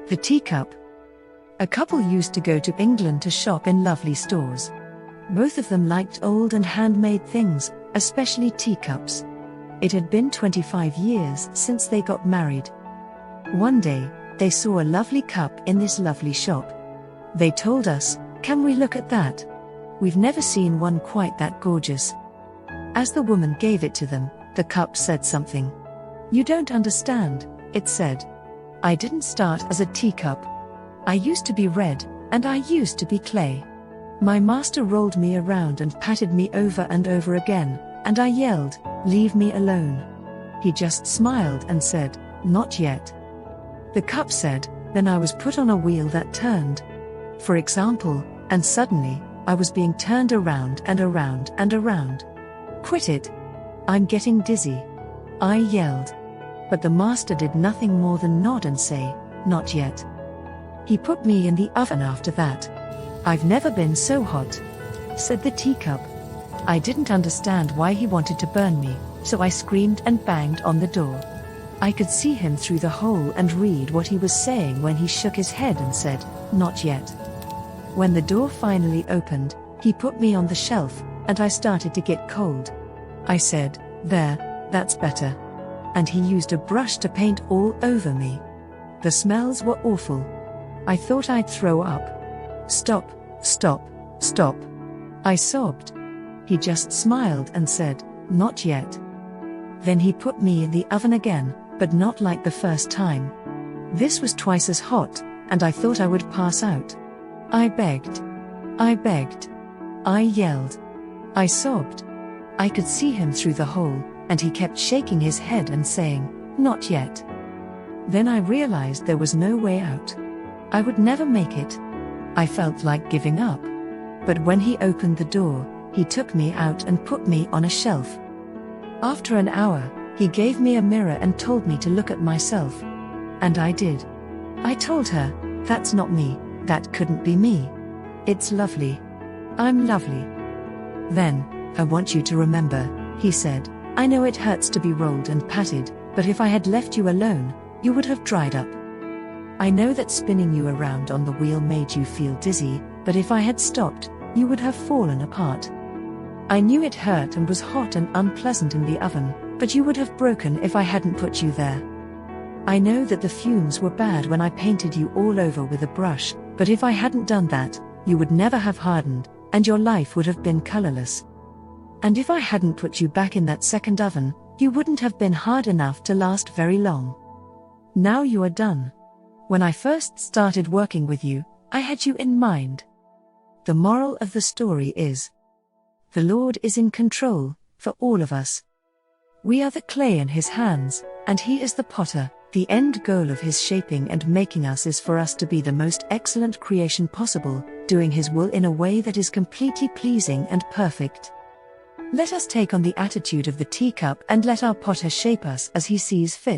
The teacup. A couple used to go to England to shop in lovely stores. Both of them liked old and handmade things, especially teacups. It had been 25 years since they got married. One day, they saw a lovely cup in this lovely shop. They told us, "Can we look at that? We've never seen one quite that gorgeous." As the woman gave it to them, the cup said something. "You don't understand," it said. "I didn't start as a teacup. I used to be red, and I used to be clay. My master rolled me around and patted me over and over again, and I yelled, 'Leave me alone.' He just smiled and said, 'Not yet.' The cup said, then I was put on a wheel that turned. For example, and suddenly, I was being turned around and around and around. 'Quit it. I'm getting dizzy,' I yelled. But the master did nothing more than nod and say, 'Not yet.' He put me in the oven after that. I've never been so hot," said the teacup. I didn't understand why he wanted to burn me, so I screamed and banged on the door. I could see him through the hole and read what he was saying when he shook his head and said, "Not yet." When the door finally opened, he put me on the shelf, and I started to get cold. I said, "There, that's better." And he used a brush to paint all over me. The smells were awful. I thought I'd throw up. "Stop, stop, stop," I sobbed. He just smiled and said, "Not yet." Then he put me in the oven again, but not like the first time. This was twice as hot, and I thought I would pass out. I begged. I begged. I yelled. I sobbed. I could see him through the hole, and he kept shaking his head and saying, "Not yet." Then I realized there was no way out. I would never make it. I felt like giving up. But when he opened the door, he took me out and put me on a shelf. After an hour, he gave me a mirror and told me to look at myself. And I did. I told her, "That's not me, that couldn't be me. It's lovely. I'm lovely." "Then, I want you to remember," he said, "I know it hurts to be rolled and patted, but if I had left you alone, you would have dried up. I know that spinning you around on the wheel made you feel dizzy, but if I had stopped, you would have fallen apart. I knew it hurt and was hot and unpleasant in the oven, but you would have broken if I hadn't put you there. I know that the fumes were bad when I painted you all over with a brush, but if I hadn't done that, you would never have hardened, and your life would have been colorless. And if I hadn't put you back in that second oven, you wouldn't have been hard enough to last very long. Now you are done. When I first started working with you, I had you in mind." The moral of the story is, the Lord is in control, for all of us. We are the clay in His hands, and He is the potter. The end goal of His shaping and making us is for us to be the most excellent creation possible, doing His will in a way that is completely pleasing and perfect. Let us take on the attitude of the teacup and let our potter shape us as he sees fit.